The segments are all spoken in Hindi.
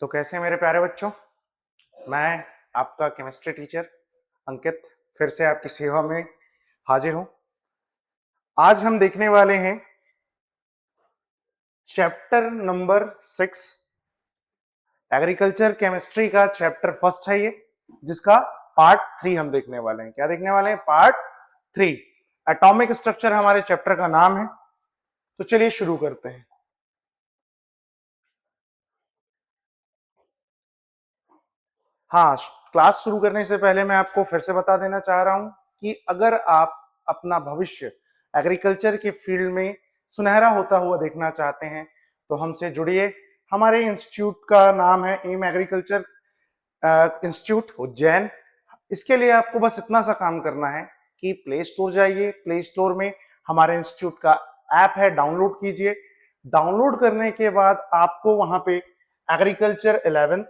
तो कैसे मेरे प्यारे बच्चों, मैं आपका केमिस्ट्री टीचर अंकित फिर से आपकी सेवा में हाजिर हूं। आज हम देखने वाले हैं चैप्टर नंबर 6 एग्रीकल्चर केमिस्ट्री का चैप्टर फर्स्ट है ये, जिसका पार्ट 3 हम देखने वाले हैं। क्या देखने वाले हैं? पार्ट 3। एटॉमिक स्ट्रक्चर हमारे चैप्टर का नाम है। तो चलिए शुरू करते हैं। हाँ, क्लास शुरू करने से पहले मैं आपको फिर से बता देना चाह रहा हूं कि अगर आप अपना भविष्य एग्रीकल्चर के फील्ड में सुनहरा होता हुआ देखना चाहते हैं तो हमसे जुड़िए। हमारे इंस्टीट्यूट का नाम है एम एग्रीकल्चर इंस्टीट्यूट उज्जैन। इसके लिए आपको बस इतना सा काम करना है कि प्ले स्टोर जाइए, प्ले स्टोर में हमारे इंस्टीट्यूट का ऐप है, डाउनलोड कीजिए। डाउनलोड करने के बाद आपको वहां पे एग्रीकल्चर 11th,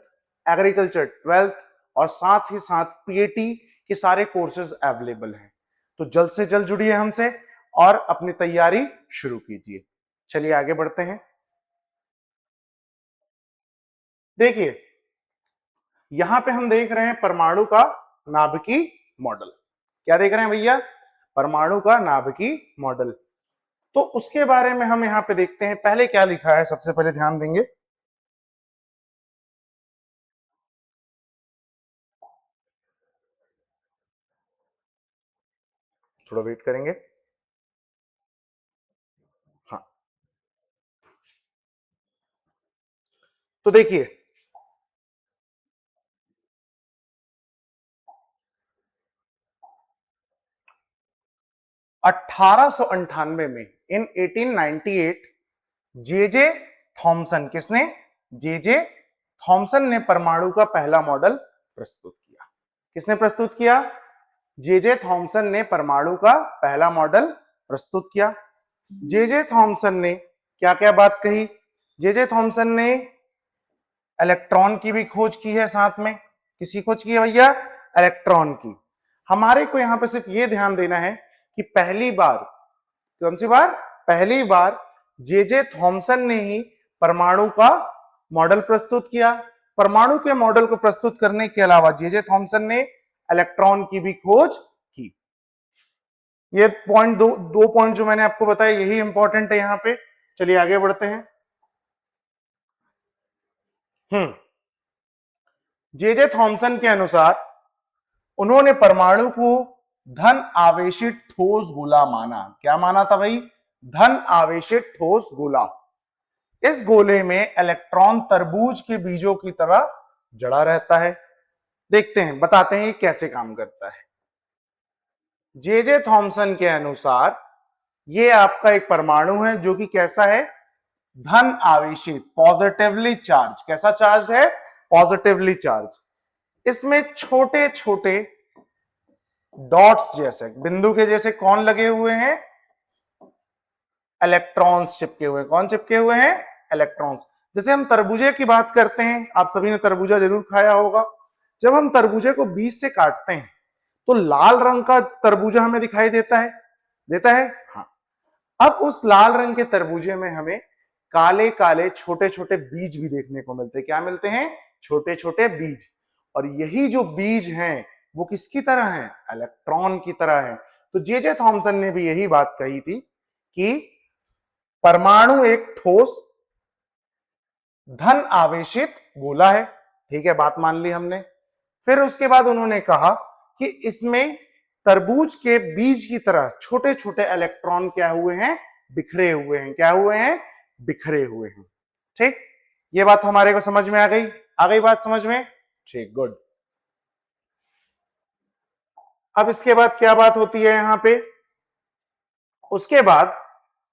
एग्रीकल्चर 12th और साथ ही साथ पीएटी के सारे कोर्सेज अवेलेबल हैं। तो जल्द से जल्द जुड़िए हमसे और अपनी तैयारी शुरू कीजिए। चलिए आगे बढ़ते हैं। देखिए, यहां पे हम देख रहे हैं परमाणु का नाभिकीय मॉडल। क्या देख रहे हैं भैया? परमाणु का नाभिकीय मॉडल। तो उसके बारे में हम यहां पे देखते हैं। पहले क्या लिखा है, सबसे पहले ध्यान देंगे। थोड़ा वेट करेंगे। हाँ, तो देखिए, 1898 में, इन 1898, जे जे थॉमसन, किसने? जे जे थॉमसन ने परमाणु का पहला मॉडल प्रस्तुत किया। किसने प्रस्तुत किया? जे जे थॉमसन ने परमाणु का पहला मॉडल प्रस्तुत किया। जे जे थॉमसन ने क्या क्या बात कही? जे जे थॉमसन ने इलेक्ट्रॉन की भी खोज की है, साथ में किसी खोज की है भैया? इलेक्ट्रॉन की। हमारे को यहां पे सिर्फ ये ध्यान देना है कि पहली बार, कौन सी बार? पहली बार जे जे थॉमसन ने ही परमाणु का मॉडल प्रस्तुत किया। परमाणु के मॉडल को प्रस्तुत करने के अलावा जे जे थॉमसन ने इलेक्ट्रॉन की भी खोज की। ये पॉइंट, दो पॉइंट जो मैंने आपको बताया, यही इंपॉर्टेंट है यहां पे। चलिए आगे बढ़ते हैं। जे जे थॉमसन के अनुसार उन्होंने परमाणु को धन आवेशित ठोस गोला माना। क्या माना था भाई? धन आवेशित ठोस गोला। इस गोले में इलेक्ट्रॉन तरबूज के बीजों की तरह जड़ा रहता है। देखते हैं, बताते हैं ये कैसे काम करता है। जे जे थॉमसन के अनुसार ये आपका एक परमाणु है जो कि कैसा है? धन आवेशित, पॉजिटिवली चार्ज। कैसा चार्ज है? Positively charge. इसमें छोटे छोटे डॉट्स जैसे, बिंदु के जैसे कौन लगे हुए हैं? इलेक्ट्रॉन्स चिपके हुए। कौन चिपके हुए हैं? इलेक्ट्रॉन्स। जैसे हम तरबूजे की बात करते हैं, आप सभी ने तरबूजा जरूर खाया होगा। जब हम तरबूजे को बीज से काटते हैं तो लाल रंग का तरबूजा हमें दिखाई देता है, देता है? हाँ। अब उस लाल रंग के तरबूजे में हमें काले काले छोटे छोटे बीज भी देखने को मिलते हैं। क्या मिलते हैं? छोटे छोटे बीज। और यही जो बीज हैं वो किसकी तरह हैं? इलेक्ट्रॉन की तरह है। तो जे जे थॉमसन ने भी यही बात कही थी कि परमाणु एक ठोस धन आवेशित गोला है। ठीक है, बात मान ली हमने। फिर उसके बाद उन्होंने कहा कि इसमें तरबूज के बीज की तरह छोटे छोटे इलेक्ट्रॉन क्या हुए हैं? बिखरे हुए हैं। क्या हुए हैं? बिखरे हुए हैं। ठीक, ये बात हमारे को समझ में आ गई? आ गई बात समझ में? ठीक, गुड। अब इसके बाद क्या बात होती है यहां पे? उसके बाद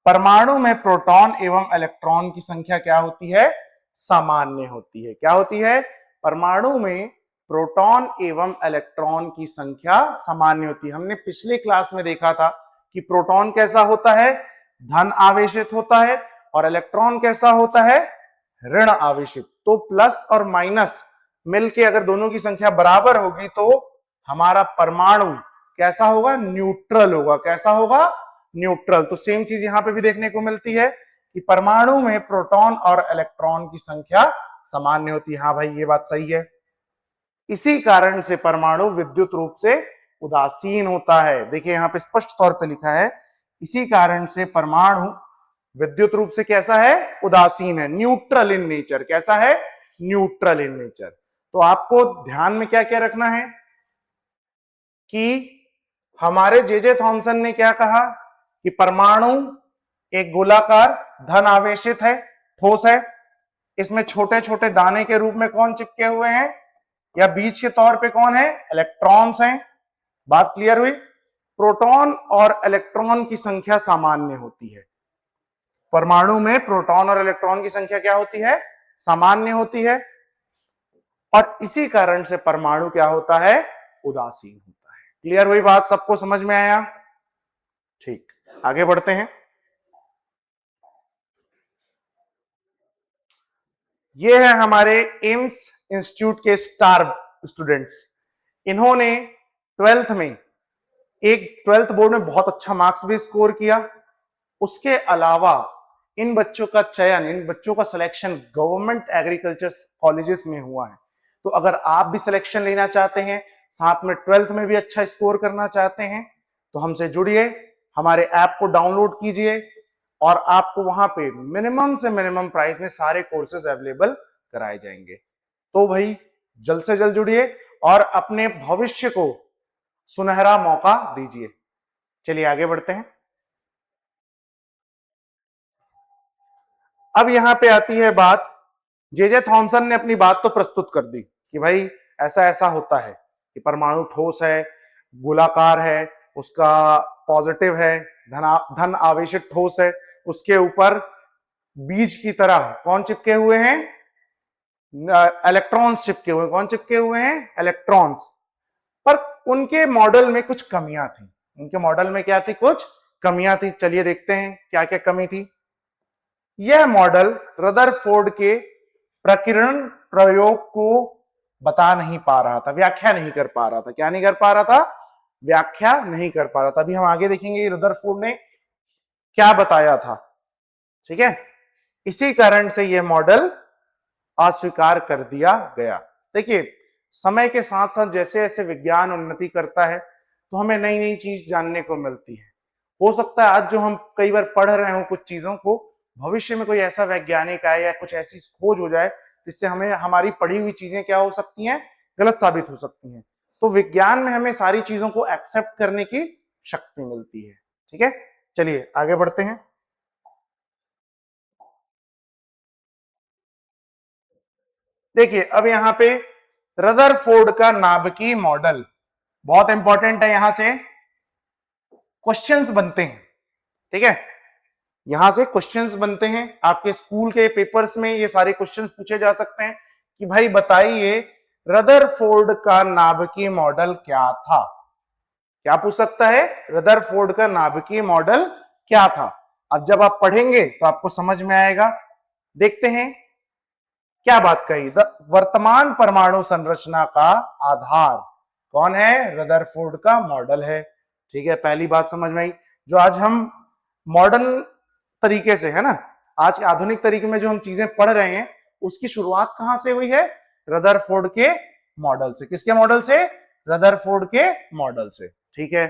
परमाणु में प्रोटॉन एवं इलेक्ट्रॉन की संख्या क्या होती है? सामान्य होती है। क्या होती है? परमाणु में प्रोटॉन एवं इलेक्ट्रॉन की संख्या सामान्य होती है। हमने पिछले क्लास में देखा था कि प्रोटॉन कैसा होता है? धन आवेशित होता है। और इलेक्ट्रॉन कैसा होता है? ऋण आवेशित। तो प्लस और माइनस मिलके अगर दोनों की संख्या बराबर होगी तो हमारा परमाणु कैसा होगा? न्यूट्रल होगा। कैसा होगा? न्यूट्रल। तो सेम चीज यहां पे भी देखने को मिलती है कि परमाणु में प्रोटॉन और इलेक्ट्रॉन की संख्या सामान्य होती है। हाँ भाई, ये बात सही है। इसी कारण से परमाणु विद्युत रूप से उदासीन होता है। देखिए यहां पे स्पष्ट तौर पे लिखा है, इसी कारण से परमाणु विद्युत रूप से कैसा है, उदासीन है, न्यूट्रल इन नेचर। कैसा है, न्यूट्रल इन नेचर। तो आपको ध्यान में क्या क्या रखना है कि हमारे जे थॉमसन ने क्या कहा कि परमाणु एक गोलाकार धन आवेशित है, ठोस है। इसमें छोटे छोटे दाने के रूप में कौन चिपके हुए हैं, या बीज के तौर पे कौन है, इलेक्ट्रॉन्स हैं। बात क्लियर हुई। प्रोटॉन और इलेक्ट्रॉन की संख्या सामान्य होती है। परमाणु में प्रोटॉन और इलेक्ट्रॉन की संख्या क्या होती है, सामान्य होती है। और इसी कारण से परमाणु क्या होता है, उदासीन होता है। क्लियर हुई बात, सबको समझ में आया? ठीक, आगे बढ़ते हैं। ये है हमारे एम्स इंस्टीट्यूट के स्टार स्टूडेंट्स। इन्होंने ट्वेल्थ में, एक ट्वेल्थ बोर्ड में बहुत अच्छा मार्क्स भी स्कोर किया। उसके अलावा इन बच्चों का चयन, इन बच्चों का सिलेक्शन गवर्नमेंट एग्रीकल्चर कॉलेजेस में हुआ है। तो अगर आप भी सिलेक्शन लेना चाहते हैं, साथ में ट्वेल्थ में भी अच्छा स्कोर करना चाहते हैं, तो हमसे जुड़िए, हमारे ऐप को डाउनलोड कीजिए और आपको वहां पे मिनिमम से मिनिमम प्राइस में सारे कोर्सेज अवेलेबल कराए जाएंगे। तो भाई जल्द से जल्द जुड़िए और अपने भविष्य को सुनहरा मौका दीजिए। चलिए आगे बढ़ते हैं। अब यहां पे आती है बात, जे थॉमसन ने अपनी बात तो प्रस्तुत कर दी कि भाई ऐसा ऐसा होता है कि परमाणु ठोस है, गोलाकार है, उसका पॉजिटिव है, धन आवेशित ठोस है, उसके ऊपर बीज की तरह कौन चिपके हुए हैं, इलेक्ट्रॉन्स चिपके हुए। कौन चिपके हुए हैं, इलेक्ट्रॉन्स। पर उनके मॉडल में कुछ कमियां थी। उनके मॉडल में क्या थी, कुछ कमियां थी। चलिए देखते हैं क्या क्या कमी थी। यह मॉडल रदरफोर्ड के प्रकीर्णन प्रयोग को बता नहीं पा रहा था, व्याख्या नहीं कर पा रहा था। क्या नहीं कर पा रहा था, व्याख्या नहीं कर पा रहा था। अभी हम आगे देखेंगे रदरफोर्ड ने क्या बताया था। ठीक है, इसी कारण से यह मॉडल अस्वीकार कर दिया गया। देखिए समय के साथ साथ जैसे जैसे विज्ञान उन्नति करता है तो हमें नई नई चीज जानने को मिलती है। हो सकता है आज जो हम कई बार पढ़ रहे हो कुछ चीजों को, भविष्य में कोई ऐसा वैज्ञानिक आए या कुछ ऐसी खोज हो जाए जिससे हमें हमारी पढ़ी हुई चीजें क्या हो सकती हैं, गलत साबित हो सकती हैं। तो विज्ञान में हमें सारी चीजों को एक्सेप्ट करने की शक्ति मिलती है। ठीक है, चलिए आगे बढ़ते हैं। देखिए अब यहां पे रदरफोर्ड का नाभिकीय मॉडल बहुत इंपॉर्टेंट है। यहां से क्वेश्चंस बनते हैं। ठीक है, यहां से क्वेश्चंस बनते हैं, आपके स्कूल के पेपर्स में ये सारे क्वेश्चंस पूछे जा सकते हैं कि भाई बताइए रदरफोर्ड का नाभिकीय मॉडल क्या था। क्या पूछ सकता है, रदरफोर्ड का नाभिकीय मॉडल क्या था। अब जब आप पढ़ेंगे तो आपको समझ में आएगा। देखते हैं क्या बात कही। वर्तमान परमाणु संरचना का आधार कौन है, रदरफोर्ड का मॉडल है। ठीक है, पहली बात समझ में आई। जो आज हम मॉडर्न तरीके से, है ना, आज के आधुनिक तरीके में जो हम चीजें पढ़ रहे हैं, उसकी शुरुआत कहां से हुई है, रदरफोर्ड के मॉडल से। किसके मॉडल से, रदरफोर्ड के मॉडल से। ठीक है,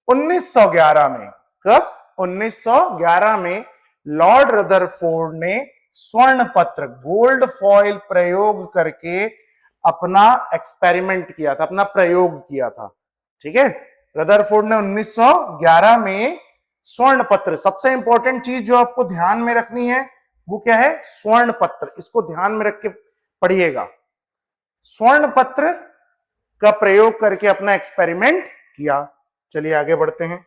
1911 में, कब, 1911 में लॉर्ड रदरफोर्ड ने स्वर्ण पत्र, गोल्ड फॉइल प्रयोग करके अपना एक्सपेरिमेंट किया था, अपना प्रयोग किया था। ठीक है, रदरफोर्ड ने 1911 में स्वर्ण पत्र, सबसे इंपॉर्टेंट चीज जो आपको ध्यान में रखनी है वो क्या है, स्वर्ण पत्र। इसको ध्यान में रख के पढ़िएगा। स्वर्ण पत्र का प्रयोग करके अपना एक्सपेरिमेंट किया। चलिए आगे बढ़ते हैं।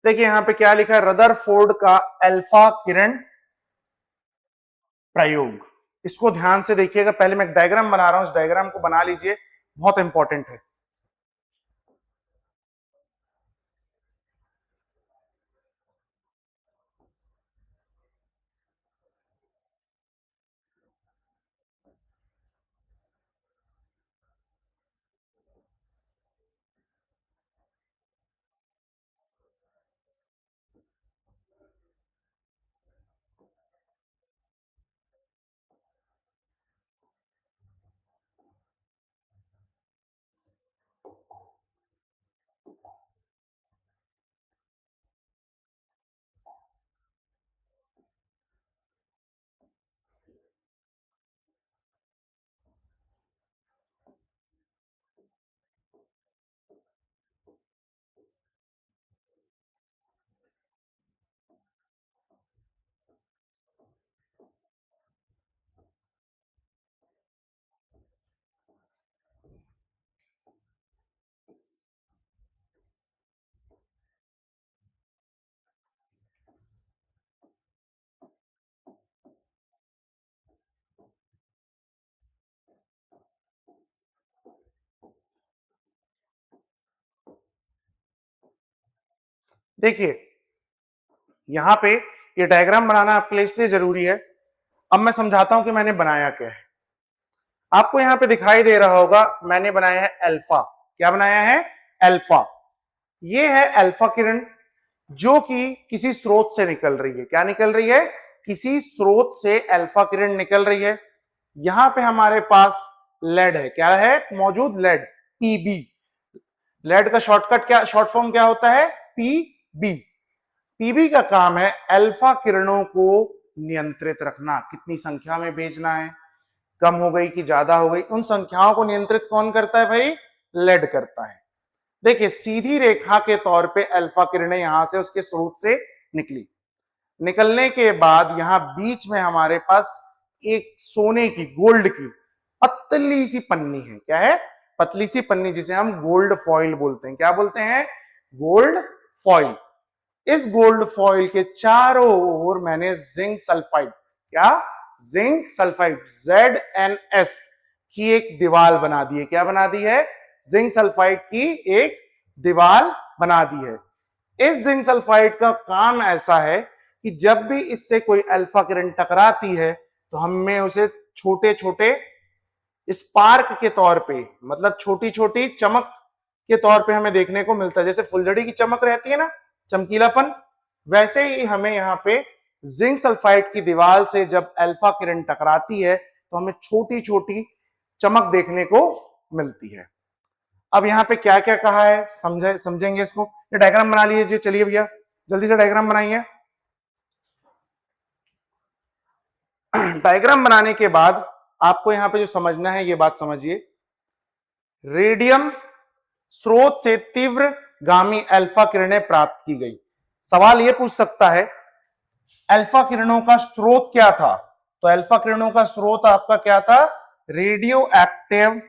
देखिए यहां पे क्या लिखा है, रदरफोर्ड का अल्फा किरण प्रयोग। इसको ध्यान से देखिएगा। पहले मैं एक डायग्राम बना रहा हूं, इस डायग्राम को बना लीजिए, बहुत इंपॉर्टेंट है। देखिए यहां पे ये डायग्राम बनाना आपके लिए इसलिए जरूरी है। अब मैं समझाता हूं कि मैंने बनाया क्या है। आपको यहां पे दिखाई दे रहा होगा मैंने बनाया है अल्फा। क्या बनाया है? अल्फा। ये है अल्फा किरण जो कि किसी स्रोत से निकल रही है। क्या निकल रही है? किसी स्रोत से अल्फा किरण निकल रही है। यहां पे हमारे पास लेड है। क्या है मौजूद? Lead, PB. लेड का शॉर्टकट क्या, शॉर्ट फॉर्म क्या होता है? पीबी। पीबी का काम है अल्फा किरणों को नियंत्रित रखना। कितनी संख्या में भेजना है, कम हो गई कि ज्यादा हो गई, उन संख्याओं को नियंत्रित कौन करता है भाई? लेड करता है। देखिए सीधी रेखा के तौर पे अल्फा किरणें यहां से उसके स्रोत से निकली। निकलने के बाद यहां बीच में हमारे पास एक सोने की, गोल्ड की पतली सी पन्नी है। क्या है? पतली सी पन्नी, जिसे हम गोल्ड फॉइल बोलते हैं। क्या बोलते हैं? Gold foil. इस गोल्ड फॉइल के चारों ओर मैंने जिंक सल्फाइड, क्या? जिंक सल्फाइड, ZnS की एक दीवार बना दी है। क्या बना दी है? जिंक सल्फाइड की एक दीवार बना दी है। इस जिंक सल्फाइड का काम ऐसा है कि जब भी इससे कोई अल्फा किरण टकराती है तो हमें उसे छोटे छोटे स्पार्क के तौर पे, मतलब छोटी छोटी चमक के तौर पे हमें देखने को मिलता है। जैसे फुलझड़ी की चमक रहती है ना, चमकीलापन, वैसे ही हमें यहाँ पे जिंक सल्फाइड की दीवार से जब अल्फा किरण टकराती है तो हमें छोटी छोटी चमक देखने को मिलती है। अब यहाँ पे क्या क्या कहा है समझेंगे इसको। ये डायग्राम बना लीजिए। चलिए भैया जल्दी से डायग्राम बनाइए। डायग्राम बनाने के बाद आपको यहां पे जो समझना है ये बात समझिए। रेडियम स्रोत से तीव्र गामी अल्फा किरणें प्राप्त की गई। सवाल यह पूछ सकता है अल्फा किरणों का स्रोत क्या था? तो अल्फा किरणों का स्रोत आपका क्या था? Radio active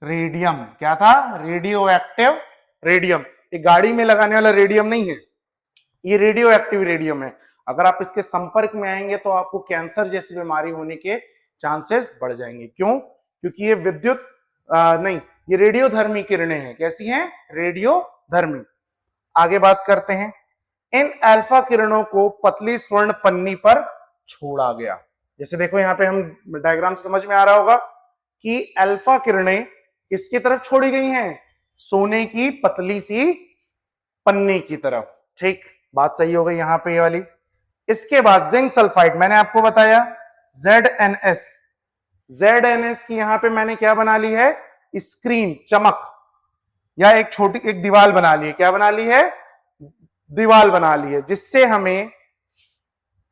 radium. क्या था? Radio active radium. ये गाड़ी में लगाने वाला रेडियम नहीं है, ये रेडियो एक्टिव रेडियम है। अगर आप इसके संपर्क में आएंगे तो आपको कैंसर जैसी बीमारी होने के चांसेस बढ़ जाएंगे। क्यों? क्योंकि ये विद्युत नहीं, ये रेडियोधर्मी किरणें हैं। कैसी हैं? रेडियोधर्मी। आगे बात करते हैं। इन अल्फा किरणों को पतली स्वर्ण पन्नी पर छोड़ा गया। जैसे देखो यहां पे हम डायग्राम से समझ में आ रहा होगा कि अल्फा किरणें किसकी तरफ छोड़ी गई हैं? सोने की पतली सी पन्नी की तरफ। ठीक, बात सही हो गई यहां पे ये वाली। इसके बाद जिंक सल्फाइड, मैंने आपको बताया ZnS। ZnS की यहां पे मैंने क्या बना ली है? स्क्रीन, चमक, या एक छोटी एक दीवार बना ली है। क्या बना ली है? दीवार बना ली है, जिससे हमें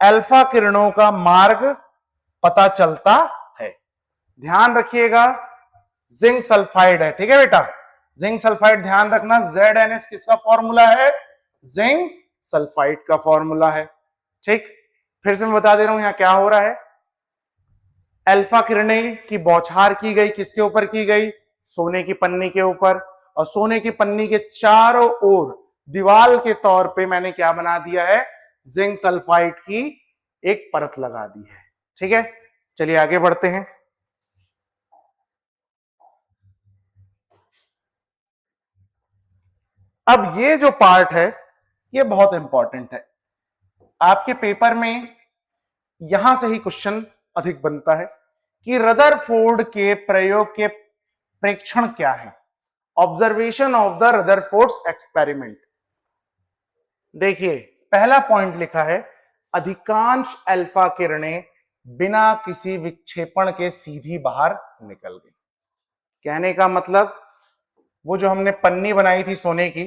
अल्फा किरणों का मार्ग पता चलता है। ध्यान रखिएगा जिंक सल्फाइड है। ठीक है बेटा, जिंक सल्फाइड ध्यान रखना। ZnS किसका फॉर्मूला है? जिंक सल्फाइड का फॉर्मूला है। ठीक, फिर से मैं बता दे रहा हूं यहां क्या हो रहा है। अल्फा किरणें की बौछार की गई, किसके ऊपर की गई? सोने की पन्नी के ऊपर। और सोने की पन्नी के चारों ओर दीवार के तौर पे मैंने क्या बना दिया है? जिंक सल्फाइड की एक परत लगा दी है। ठीक है, चलिए आगे बढ़ते हैं। अब ये जो पार्ट है ये बहुत इंपॉर्टेंट है। आपके पेपर में यहां से ही क्वेश्चन अधिक बनता है कि रदरफोर्ड के प्रयोग के प्रेक्षण क्या है? Observation of the Rutherford's experiment. देखिए पहला पॉइंट लिखा है अधिकांश अल्फा किरणें बिना किसी विक्षेपण के सीधी बाहर निकल गई। कहने का मतलब वो जो हमने पन्नी बनाई थी सोने की,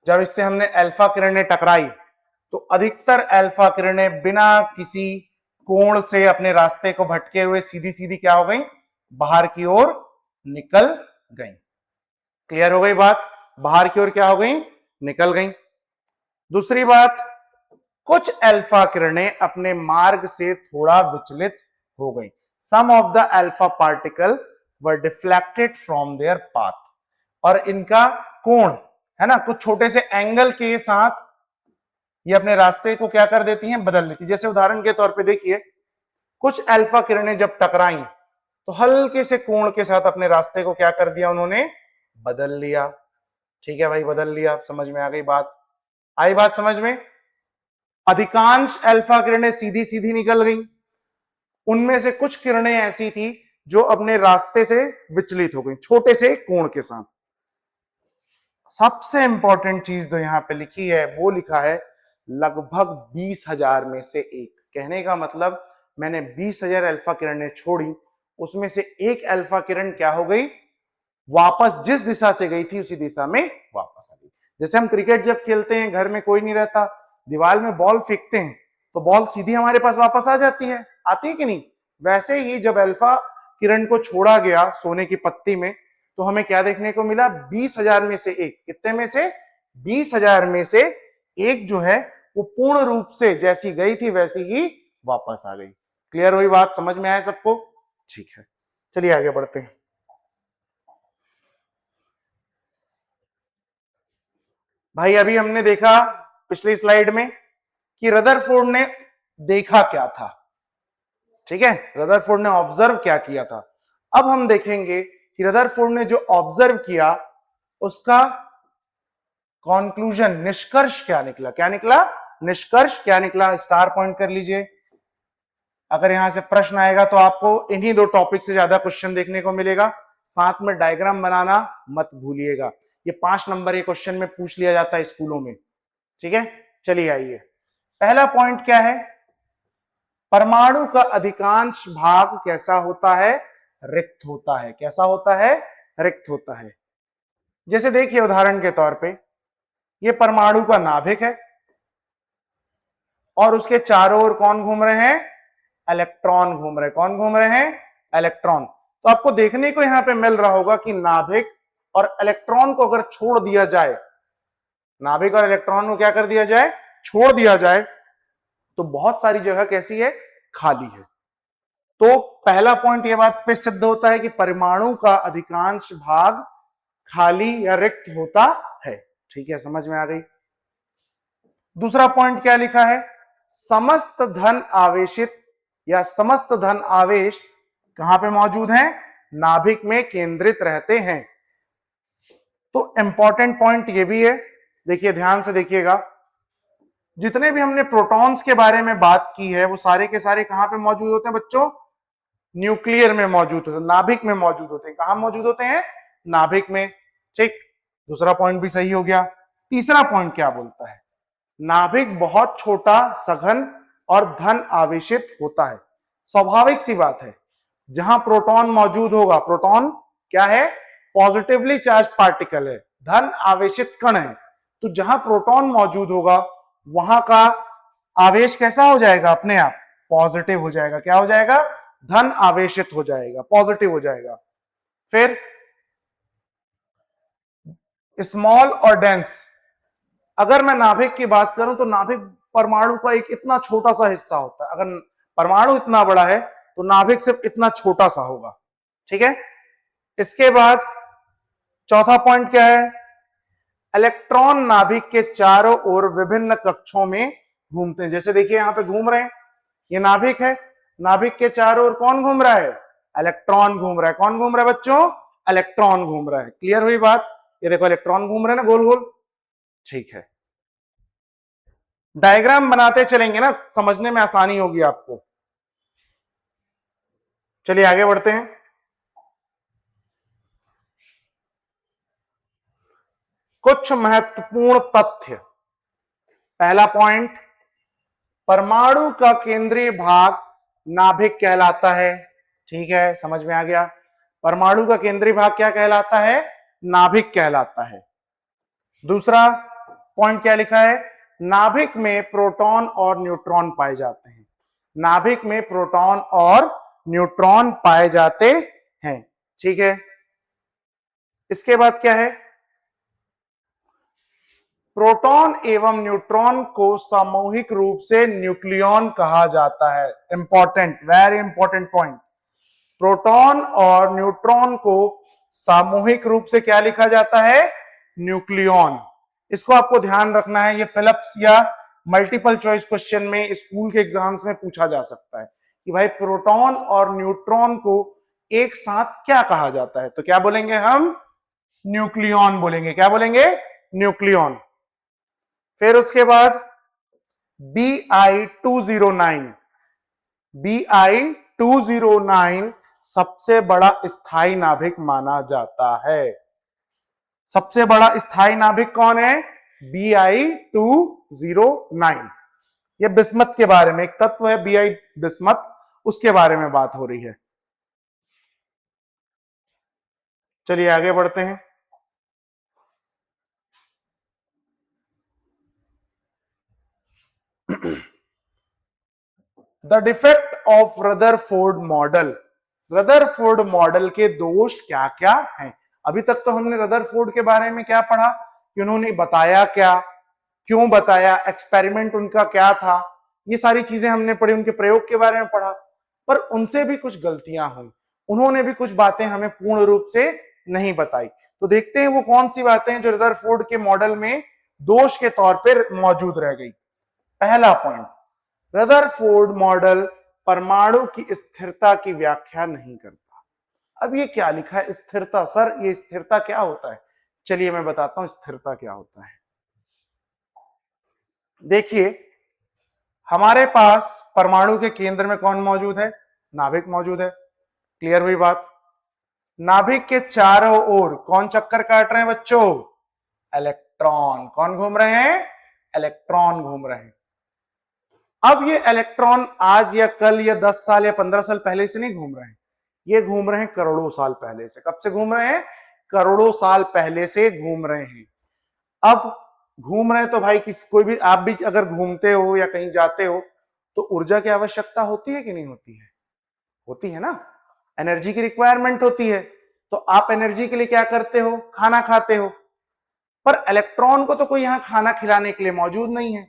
जब इससे हमने अल्फा किरणें टकराई तो अधिकतर अल्फा किरणें बिना किसी कोण से अपने रास्ते को भटके हुए सीधी सीधी क्या हो गई? बाहर की ओर निकल गई। क्लियर हो गई बात? बाहर की ओर क्या हो गई? निकल गई। दूसरी बात, कुछ अल्फा किरणें अपने मार्ग से थोड़ा विचलित हो गई। Some of the alpha particle were deflected from their path. और इनका कोण है ना, कुछ छोटे से एंगल के साथ ये अपने रास्ते को क्या कर देती हैं? बदल देती। जैसे उदाहरण के तौर पे देखिए, कुछ अल्फा किरणें जब टकराई तो हल्के से कोण के साथ अपने रास्ते को क्या कर दिया उन्होंने? बदल लिया। ठीक है भाई, बदल लिया। समझ में आ गई बात? आई बात समझ में? अधिकांश अल्फा किरणें सीधी सीधी निकल गई, उनमें से कुछ किरणें ऐसी थी जो अपने रास्ते से विचलित हो गई छोटे से कोण के साथ। सबसे इंपॉर्टेंट चीज जो यहां पे लिखी है वो लिखा है लगभग 20,000 में से एक। कहने का मतलब मैंने 20,000 अल्फा किरणें छोड़ी, उसमें से एक अल्फा किरण क्या हो गई, वापस जिस दिशा से गई थी उसी दिशा में वापस आ गई। जैसे हम क्रिकेट जब खेलते हैं, घर में कोई नहीं रहता, दीवार में बॉल फेंकते हैं तो बॉल सीधी हमारे पास वापस आ जाती है, आती है कि नहीं? वैसे ही जब अल्फा किरण को छोड़ा गया सोने की पत्ती में तो हमें क्या देखने को मिला, 20,000 में से एक। कितने में से? 20,000 में से एक जो है वो पूर्ण रूप से जैसी गई थी वैसी ही वापस आ गई। क्लियर हुई बात? समझ में आया सबको? ठीक है, चलिए आगे बढ़ते हैं। भाई अभी हमने देखा पिछली स्लाइड में कि रदरफोर्ड ने देखा क्या था। ठीक है, रदरफोर्ड ने ऑब्जर्व क्या किया था। अब हम देखेंगे कि रदरफोर्ड ने जो ऑब्जर्व किया उसका कॉन्क्लूजन, निष्कर्ष क्या निकला। क्या निकला? निष्कर्ष क्या निकला? स्टार पॉइंट कर लीजिए। अगर यहां से प्रश्न आएगा तो आपको इन्हीं दो टॉपिक से ज्यादा क्वेश्चन देखने को मिलेगा। साथ में डायग्राम बनाना मत भूलिएगा, ये 5 नंबर ये क्वेश्चन में पूछ लिया जाता है स्कूलों में। ठीक है, चलिए आइए। पहला पॉइंट क्या है? परमाणु का अधिकांश भाग कैसा होता है? रिक्त होता है। कैसा होता है? रिक्त होता है। जैसे देखिए उदाहरण के तौर पे ये परमाणु का नाभिक है और उसके चारों ओर कौन घूम रहे हैं? इलेक्ट्रॉन घूम रहे हैं। कौन घूम रहे हैं? इलेक्ट्रॉन। तो आपको देखने को यहां पे मिल रहा होगा कि नाभिक और इलेक्ट्रॉन को अगर छोड़ दिया जाए, नाभिक और इलेक्ट्रॉन को क्या कर दिया जाए? छोड़ दिया जाए, तो बहुत सारी जगह कैसी है? खाली है। तो पहला पॉइंट यह बात पे सिद्ध होता है कि परमाणु का अधिकांश भाग खाली या रिक्त होता है। ठीक है, समझ में आ गई? दूसरा पॉइंट क्या लिखा है? समस्त धन आवेशित या समस्त धन आवेश कहां पे मौजूद हैं? नाभिक में केंद्रित रहते हैं। तो इंपॉर्टेंट पॉइंट ये भी है, देखिए ध्यान से देखिएगा, जितने भी हमने प्रोटॉन्स के बारे में बात की है वो सारे के सारे कहां पे मौजूद होते हैं बच्चों? न्यूक्लियर में मौजूद होते हैं, नाभिक में मौजूद होते हैं। कहां मौजूद होते हैं? नाभिक में। ठीक, दूसरा पॉइंट भी सही हो गया। तीसरा पॉइंट क्या बोलता है? नाभिक बहुत छोटा, सघन और धन आवेशित होता है। स्वाभाविक सी बात है, जहां प्रोटॉन मौजूद होगा, प्रोटॉन क्या है? पॉजिटिवली चार्ज पार्टिकल है, धन आवेशित कण है। तो जहां प्रोटॉन मौजूद होगा वहां का आवेश कैसा हो जाएगा? अपने आप पॉजिटिव हो जाएगा। क्या हो जाएगा? धन आवेशित हो जाएगा, पॉजिटिव हो जाएगा। फिर स्मॉल और डेंस, अगर मैं नाभिक की बात करूं तो नाभिक परमाणु का एक इतना छोटा सा हिस्सा होता है। अगर परमाणु इतना बड़ा है तो नाभिक सिर्फ इतना छोटा सा होगा। ठीक है, इसके बाद चौथा पॉइंट क्या है? इलेक्ट्रॉन नाभिक के चारों ओर विभिन्न कक्षों में घूमते हैं। जैसे देखिए यहां पे घूम रहे हैं, ये नाभिक है, नाभिक के चारों ओर कौन घूम रहा है? इलेक्ट्रॉन घूम रहा है। कौन घूम रहा है बच्चों? इलेक्ट्रॉन घूम रहा है। क्लियर हुई बात? ये देखो इलेक्ट्रॉन घूम रहे हैं ना गोल गोल। ठीक है, डायग्राम बनाते चलेंगे ना, समझने में आसानी होगी आपको। चलिए आगे बढ़ते हैं। कुछ महत्वपूर्ण तथ्य। पहला पॉइंट, परमाणु का केंद्रीय भाग नाभिक कहलाता है। ठीक है, समझ में आ गया? परमाणु का केंद्रीय भाग क्या कहलाता है? नाभिक कहलाता है। दूसरा पॉइंट क्या लिखा है? नाभिक में प्रोटॉन और न्यूट्रॉन पाए जाते हैं। नाभिक में प्रोटॉन और न्यूट्रॉन पाए जाते हैं। ठीक है, इसके बाद क्या है? प्रोटॉन एवं न्यूट्रॉन को सामूहिक रूप से न्यूक्लियॉन कहा जाता है। Important, very important point. Proton और न्यूट्रॉन को सामूहिक रूप से क्या लिखा जाता है? न्यूक्लियॉन। इसको आपको ध्यान रखना है, ये फिलिप्स या मल्टीपल चॉइस क्वेश्चन में स्कूल के एग्जाम्स में पूछा जा सकता है कि भाई प्रोटॉन और न्यूट्रॉन को एक साथ क्या कहा जाता है? तो क्या बोलेंगे हम? न्यूक्लियॉन बोलेंगे। क्या बोलेंगे? न्यूक्लियॉन। फिर उसके बाद Bi209, Bi209 सबसे बड़ा स्थायी नाभिक माना जाता है। सबसे बड़ा स्थायी नाभिक कौन है? Bi209। ये बिस्मथ के बारे में एक तत्व है Bi बिस्मथ, उसके बारे में बात हो रही है। चलिए आगे बढ़ते हैं। The defect of Rutherford model. Rutherford model के दोष क्या क्या हैं? अभी तक तो हमने रदरफोर्ड के बारे में क्या पढ़ा कि उन्होंने बताया क्या, क्यों बताया, एक्सपेरिमेंट उनका क्या था, ये सारी चीजें हमने पढ़ी, उनके प्रयोग के बारे में पढ़ा। पर उनसे भी कुछ गलतियां हुई, उन्होंने भी कुछ बातें हमें पूर्ण रूप से नहीं बताई। तो देखते हैं वो कौन सी बातें हैं जो रदरफोर्ड के मॉडल में दोष के तौर पर मौजूद रह गई। पहला पॉइंट, रदरफोर्ड मॉडल परमाणु की स्थिरता की व्याख्या नहीं करता। अब ये क्या लिखा है स्थिरता? सर ये स्थिरता क्या होता है? चलिए मैं बताता हूं स्थिरता क्या होता है। देखिए हमारे पास परमाणु के केंद्र में कौन मौजूद है? नाभिक मौजूद है। क्लियर हुई बात? नाभिक के चारों ओर कौन चक्कर काट रहे हैं बच्चों? इलेक्ट्रॉन। कौन घूम रहे हैं? इलेक्ट्रॉन घूम रहे हैं। अब ये इलेक्ट्रॉन आज या कल या 10 साल या 15 साल पहले से नहीं घूम रहे हैं, ये घूम रहे हैं करोड़ों साल पहले से। कब से घूम रहे हैं? करोड़ों साल पहले से घूम रहे हैं। अब घूम रहे हैं तो भाई कोई भी आप भी अगर घूमते हो या कहीं जाते हो तो ऊर्जा की आवश्यकता होती है कि नहीं होती है? होती है ना, एनर्जी की रिक्वायरमेंट होती है। तो आप एनर्जी के लिए क्या करते हो? खाना खाते हो। पर इलेक्ट्रॉन को तो कोई यहां खाना खिलाने के लिए मौजूद नहीं है।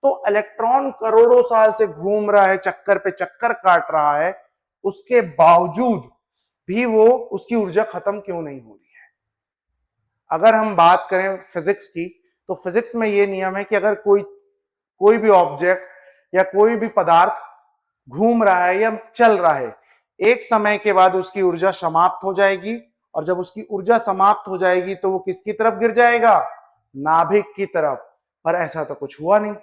तो इलेक्ट्रॉन करोड़ों साल से घूम रहा है, चक्कर पे चक्कर काट रहा है, उसके बावजूद भी वो उसकी ऊर्जा खत्म क्यों नहीं हो रही है? अगर हम बात करें फिजिक्स की तो फिजिक्स में ये नियम है कि अगर कोई भी ऑब्जेक्ट या कोई भी पदार्थ घूम रहा है या चल रहा है, एक समय के बाद उसकी ऊर्जा समाप्त हो जाएगी, और जब उसकी ऊर्जा समाप्त हो जाएगी तो वो किसकी तरफ गिर जाएगा? नाभिक की तरफ। पर ऐसा तो कुछ हुआ नहीं।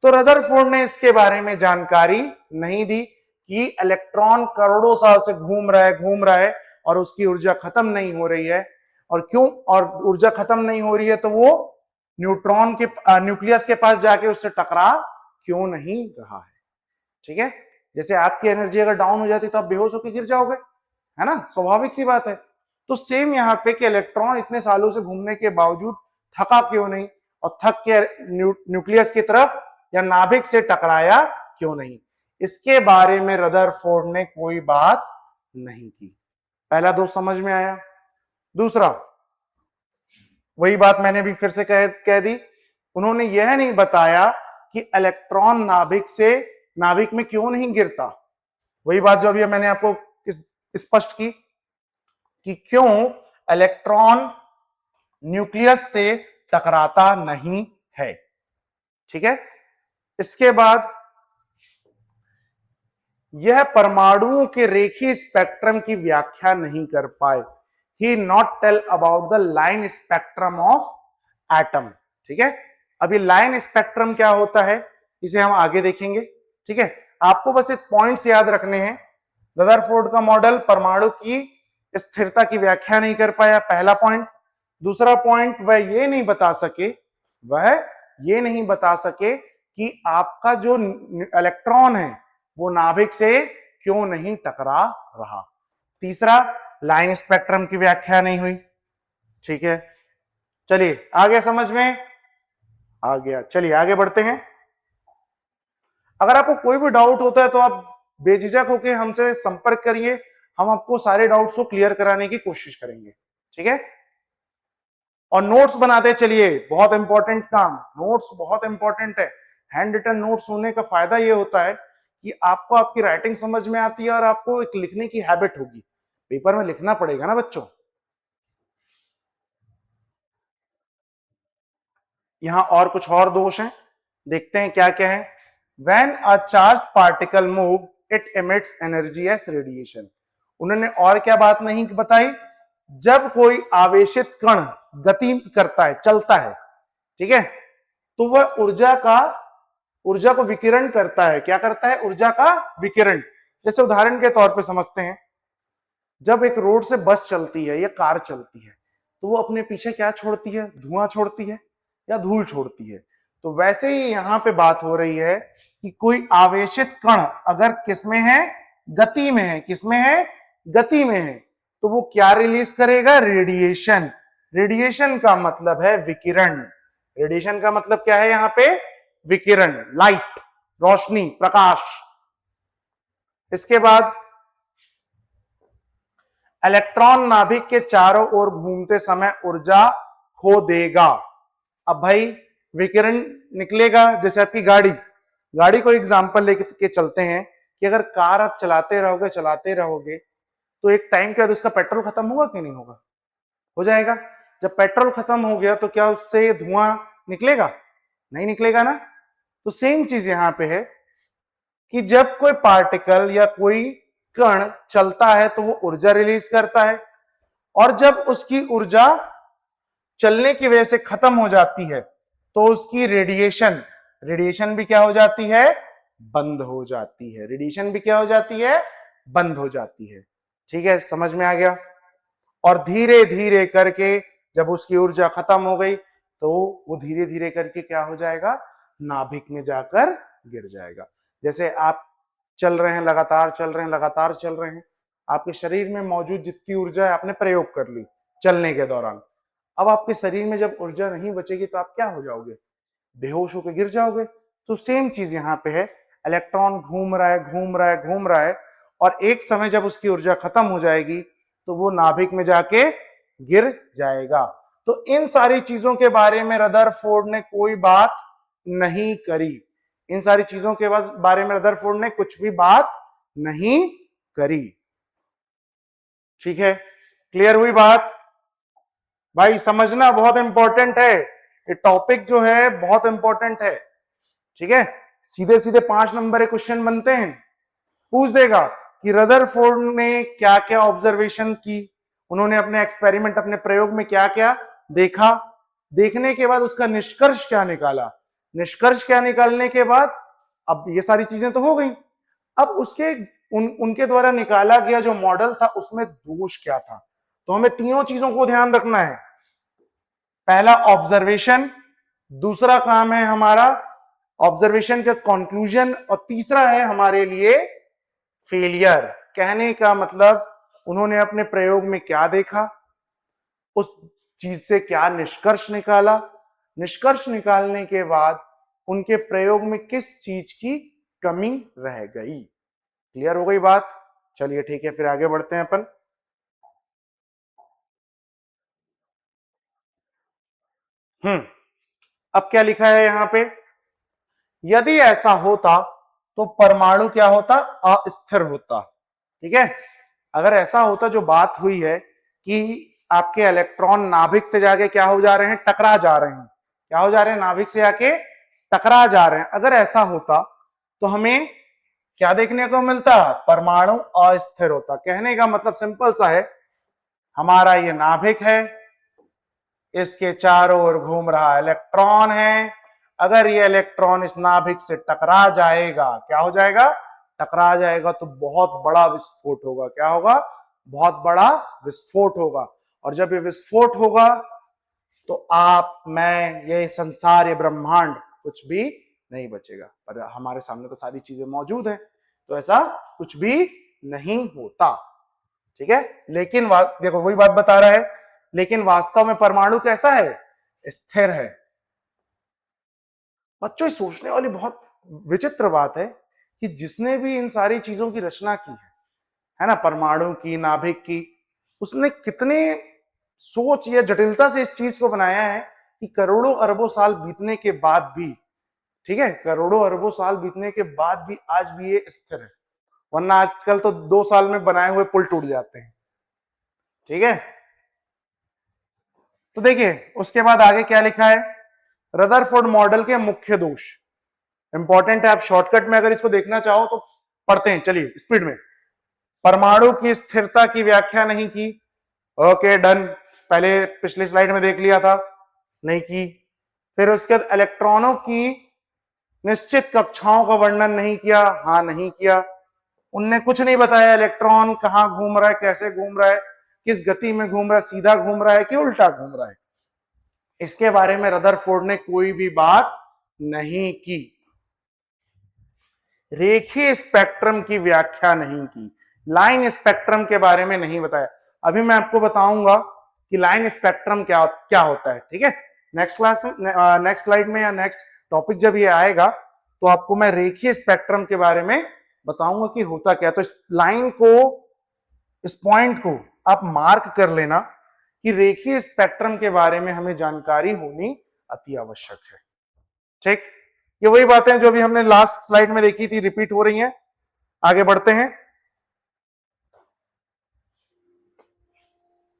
तो रदरफोर्ड ने इसके बारे में जानकारी नहीं दी कि इलेक्ट्रॉन करोड़ों साल से घूम रहा है और उसकी ऊर्जा खत्म नहीं हो रही है। और क्यों? और ऊर्जा खत्म नहीं हो रही है तो वो न्यूट्रॉन के न्यूक्लियस के पास जाके उससे टकरा क्यों नहीं रहा है? ठीक है, जैसे आपकी एनर्जी अगर डाउन हो जाती तो आप बेहोश होकर गिर जाओगे, है ना, स्वाभाविक सी बात है। तो सेम यहाँ पे कि इलेक्ट्रॉन इतने सालों से घूमने के बावजूद थका क्यों नहीं, और थक के न्यूक्लियस की तरफ या नाभिक से टकराया क्यों नहीं, इसके बारे में रदरफोर्ड ने कोई बात नहीं की। पहला दोष समझ में आया। दूसरा, वही बात मैंने भी फिर से कह दी, उन्होंने यह नहीं बताया कि इलेक्ट्रॉन नाभिक में क्यों नहीं गिरता। वही बात जो अभी मैंने आपको स्पष्ट की कि क्यों इलेक्ट्रॉन न्यूक्लियस से टकराता नहीं है। ठीक है, इसके बाद यह परमाणुओं के रेखीय स्पेक्ट्रम की व्याख्या नहीं कर पाए। He not tell about the line spectrum of atom. ठीक है, अभी लाइन स्पेक्ट्रम क्या होता है इसे हम आगे देखेंगे। ठीक है, आपको बस एक पॉइंट्स याद रखने हैं। रदरफोर्ड का मॉडल परमाणु की स्थिरता की व्याख्या नहीं कर पाया, पहला पॉइंट। दूसरा पॉइंट, वह ये नहीं बता सके कि आपका जो इलेक्ट्रॉन है वो नाभिक से क्यों नहीं टकरा रहा। तीसरा, लाइन स्पेक्ट्रम की व्याख्या नहीं हुई। ठीक है, चलिए आगे समझ में आ गया। चलिए आगे बढ़ते हैं। अगर आपको कोई भी डाउट होता है तो आप बेझिझक होकर हमसे संपर्क करिए, हम आपको सारे डाउट्स को क्लियर कराने की कोशिश करेंगे। ठीक है, और नोट्स बनाते चलिए, बहुत इंपॉर्टेंट काम, नोट्स बहुत इंपॉर्टेंट है। हैंड रिटन नोट्स होने का फायदा ये होता है कि आपको आपकी राइटिंग समझ में आती है और आपको एक लिखने की हैबिट होगी। पेपर में लिखना पड़ेगा ना बच्चों। यहां और कुछ और दोष हैं, देखते हैं क्या क्या है। When a charged particle move, it emits energy as radiation। उन्होंने और क्या बात नहीं बताई जब कोई आवेशित कण गति करता है, चलता है, ठीक है, तो वह ऊर्जा को विकिरण करता है। क्या करता है? ऊर्जा का विकिरण। जैसे उदाहरण के तौर पे समझते हैं, जब एक रोड से बस चलती है या कार चलती है तो वो अपने पीछे क्या छोड़ती है? धुआं छोड़ती है या धूल छोड़ती है। तो वैसे ही यहां पे बात हो रही है कि कोई आवेशित कण अगर किसमें है? गति में है। किसमें है? गति में है। तो वो क्या रिलीज करेगा? रेडिएशन। रेडिएशन का मतलब है विकिरण। रेडिएशन का मतलब क्या है यहां पे? विकिरण, लाइट, रोशनी, प्रकाश। इसके बाद इलेक्ट्रॉन नाभिक के चारों ओर घूमते समय ऊर्जा खो देगा। अब भाई विकिरण निकलेगा, जैसे आपकी गाड़ी को एग्जांपल लेके चलते हैं कि अगर कार आप चलाते रहोगे तो एक टाइम के बाद उसका पेट्रोल खत्म होगा कि नहीं होगा? हो जाएगा। जब पेट्रोल खत्म हो गया तो क्या उससे धुआं निकलेगा? नहीं निकलेगा ना। तो सेम चीज यहां पे है कि जब कोई पार्टिकल या कोई कण चलता है तो वो ऊर्जा रिलीज करता है, और जब उसकी ऊर्जा चलने की वजह से खत्म हो जाती है तो उसकी रेडिएशन भी क्या हो जाती है? बंद हो जाती है। रेडिएशन भी क्या हो जाती है? बंद हो जाती है। ठीक है, समझ में आ गया। और धीरे धीरे करके जब उसकी ऊर्जा खत्म हो गई तो वो धीरे धीरे करके क्या हो जाएगा? नाभिक में जाकर गिर जाएगा। जैसे आप चल रहे हैं, लगातार चल रहे हैं, आपके शरीर में मौजूद जितनी ऊर्जा है आपने प्रयोग कर ली चलने के दौरान। अब आपके शरीर में जब ऊर्जा नहीं बचेगी तो आप क्या हो जाओगे? बेहोश होकर गिर जाओगे। तो सेम चीज यहां पे है। इलेक्ट्रॉन घूम रहा है और एक समय जब उसकी ऊर्जा खत्म हो जाएगी तो वो नाभिक में जाके गिर जाएगा। तो इन सारी चीजों के बारे में रदरफोर्ड ने कोई बात नहीं करी। इन सारी चीजों के बारे में रदरफोर्ड ने कुछ भी बात नहीं करी। ठीक है, क्लियर हुई बात? भाई समझना बहुत इंपॉर्टेंट है, ये टॉपिक जो है बहुत इंपॉर्टेंट है। ठीक है, सीधे सीधे 5 नंबर के क्वेश्चन बनते हैं। पूछ देगा कि रदरफोर्ड ने क्या क्या ऑब्जर्वेशन की, उन्होंने अपने एक्सपेरिमेंट, अपने प्रयोग में क्या क्या देखा, देखने के बाद उसका निष्कर्ष क्या निकाला। निष्कर्ष क्या निकालने के बाद अब ये सारी चीजें तो हो गई, अब उसके उनके द्वारा निकाला गया जो मॉडल था उसमें दोष क्या था। तो हमें तीनों चीजों को ध्यान रखना है। पहला ऑब्जर्वेशन, दूसरा काम है हमारा ऑब्जर्वेशन का कंक्लूजन, और तीसरा है हमारे लिए फेलियर। कहने का मतलब उन्होंने अपने प्रयोग में क्या देखा, उस चीज से क्या निष्कर्ष निकाला, निष्कर्ष निकालने के बाद उनके प्रयोग में किस चीज की कमी रह गई। क्लियर हो गई बात? चलिए ठीक है, फिर आगे बढ़ते हैं अपन। अब क्या लिखा है यहां पे? यदि ऐसा होता तो परमाणु क्या होता? अस्थिर होता। ठीक है, अगर ऐसा होता जो बात हुई है कि आपके इलेक्ट्रॉन नाभिक से जाके क्या हो जा रहे हैं? टकरा जा रहे हैं। क्या हो जा रहे हैं? नाभिक से जाके टकरा जा रहे हैं। अगर ऐसा होता तो हमें क्या देखने को मिलता? परमाणु अस्थिर होता। कहने का मतलब सिंपल सा है, हमारा ये नाभिक है, इसके चारों ओर घूम रहा इलेक्ट्रॉन है। अगर ये इलेक्ट्रॉन इस नाभिक से टकरा जाएगा, क्या हो जाएगा? टकरा जाएगा तो बहुत बड़ा विस्फोट होगा। क्या होगा? बहुत बड़ा विस्फोट होगा। और जब ये विस्फोट होगा तो आप, मैं, ये संसार, ये ब्रह्मांड, कुछ भी नहीं बचेगा। पर हमारे सामने तो सारी चीजें मौजूद हैं, तो ऐसा कुछ भी नहीं होता। ठीक है, लेकिन देखो वही बात बता रहा है, लेकिन वास्तव में परमाणु कैसा है? स्थिर है। बच्चों, सोचने वाली बहुत विचित्र बात है कि जिसने भी इन सारी चीजों की रचना की है ना, परमाणु की, नाभिक की, उसने कितने सोच या जटिलता से इस चीज को बनाया है कि करोड़ों अरबों साल बीतने के बाद भी, ठीक है, करोड़ों अरबों साल बीतने के बाद भी आज भी ये स्थिर है। वरना आजकल तो 2 साल में बनाए हुए पुल टूट जाते हैं। ठीक है, तो देखिए उसके बाद आगे क्या लिखा है? रदरफोर्ड मॉडल के मुख्य दोष इंपॉर्टेंट है, आप शॉर्टकट में अगर इसको देखना चाहो तो पढ़ते हैं, चलिए स्पीड में। परमाणु की स्थिरता की व्याख्या नहीं की, ओके डन, पहले पिछली स्लाइड में देख लिया था, नहीं की। फिर उसके बाद इलेक्ट्रॉनों की निश्चित कक्षाओं का वर्णन नहीं किया, हाँ नहीं किया। उनने कुछ नहीं बताया इलेक्ट्रॉन कहां घूम रहा है, कैसे घूम रहा है, किस गति में घूम रहा है, सीधा घूम रहा है कि उल्टा घूम रहा है, इसके बारे में रदरफोर्ड ने कोई भी बात नहीं की। रेखीय स्पेक्ट्रम की व्याख्या नहीं की, लाइन स्पेक्ट्रम के बारे में नहीं बताया। अभी मैं आपको बताऊंगा कि लाइन स्पेक्ट्रम क्या क्या होता है, ठीक है। नेक्स्ट क्लास नेक्स्ट स्लाइड में या नेक्स्ट टॉपिक जब ये आएगा तो आपको मैं रेखीय स्पेक्ट्रम के बारे में बताऊंगा कि होता क्या। तो इस लाइन को, इस पॉइंट को आप मार्क कर लेना कि रेखीय स्पेक्ट्रम के बारे में हमें जानकारी होनी अति आवश्यक है, ठीक। ये वही बातें जो भी हमने लास्ट स्लाइड में देखी थी रिपीट हो रही हैं। आगे बढ़ते हैं,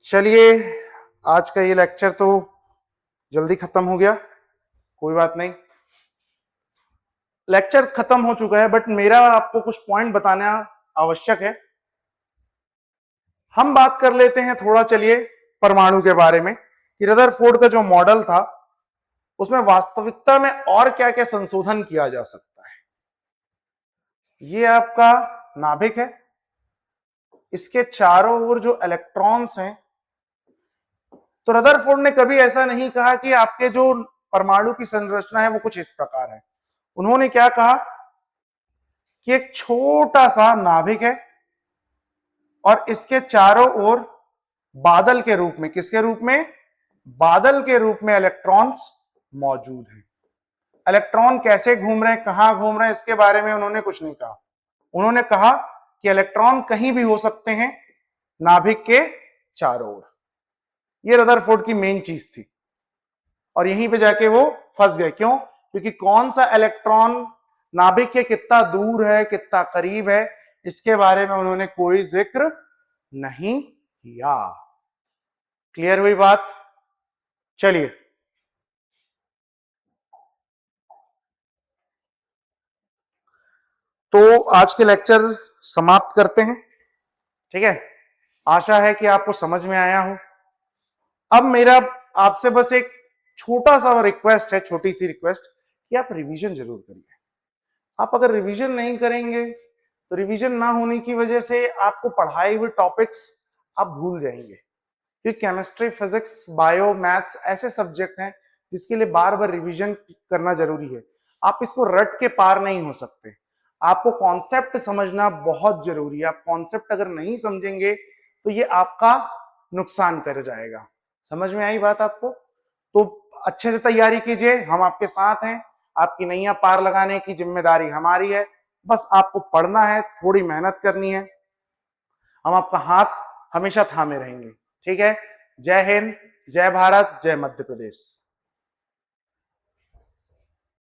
चलिए आज का ये लेक्चर तो जल्दी खत्म हो गया, कोई बात नहीं, लेक्चर खत्म हो चुका है, बट मेरा आपको कुछ पॉइंट बताना आवश्यक है। हम बात कर लेते हैं थोड़ा, चलिए, परमाणु के बारे में कि रदरफोर्ड का जो मॉडल था उसमें वास्तविकता में और क्या क्या संशोधन किया जा सकता है। ये आपका नाभिक है, इसके चारों ओर जो इलेक्ट्रॉन्स हैं, तो रदरफोर्ड ने कभी ऐसा नहीं कहा कि आपके जो परमाणु की संरचना है वो कुछ इस प्रकार है। उन्होंने क्या कहा कि एक छोटा सा नाभिक है और इसके चारों ओर बादल के रूप में, किसके रूप में, बादल के रूप में इलेक्ट्रॉन्स मौजूद हैं। इलेक्ट्रॉन कैसे घूम रहे हैं, कहां घूम रहे हैं, इसके बारे में उन्होंने कुछ नहीं कहा। उन्होंने कहा कि इलेक्ट्रॉन कहीं भी हो सकते हैं नाभिक के चारों ओर। ये रदरफोर्ड की मेन चीज थी और यहीं पे जाके वो फंस गए। क्यों? क्योंकि कौन सा इलेक्ट्रॉन नाभिक के कितना दूर है, कितना करीब है, इसके बारे में उन्होंने कोई जिक्र नहीं किया। क्लियर हुई बात? चलिए, तो आज के लेक्चर समाप्त करते हैं, ठीक है। आशा है कि आपको समझ में आया हो। अब मेरा आपसे बस एक छोटा सा रिक्वेस्ट है, छोटी सी रिक्वेस्ट, कि आप रिवीजन जरूर करिए। आप अगर रिवीजन नहीं करेंगे तो रिवीजन ना होने की वजह से आपको पढ़ाए हुए टॉपिक्स आप भूल जाएंगे, क्योंकि केमिस्ट्री, फिजिक्स, बायो, मैथ्स ऐसे सब्जेक्ट हैं जिसके लिए बार बार रिवीजन करना जरूरी है। आप इसको रट के पार नहीं हो सकते। आपको कॉन्सेप्ट समझना बहुत जरूरी है। आप कॉन्सेप्ट अगर नहीं समझेंगे तो ये आपका नुकसान कर जाएगा। समझ में आई बात आपको? तो अच्छे से तैयारी कीजिए, हम आपके साथ हैं। आपकी नैया पार लगाने की जिम्मेदारी हमारी है। बस आपको पढ़ना है, थोड़ी मेहनत करनी है, हम आपका हाथ हमेशा थामे रहेंगे, ठीक है। जय हिंद, जय भारत, जय मध्य प्रदेश।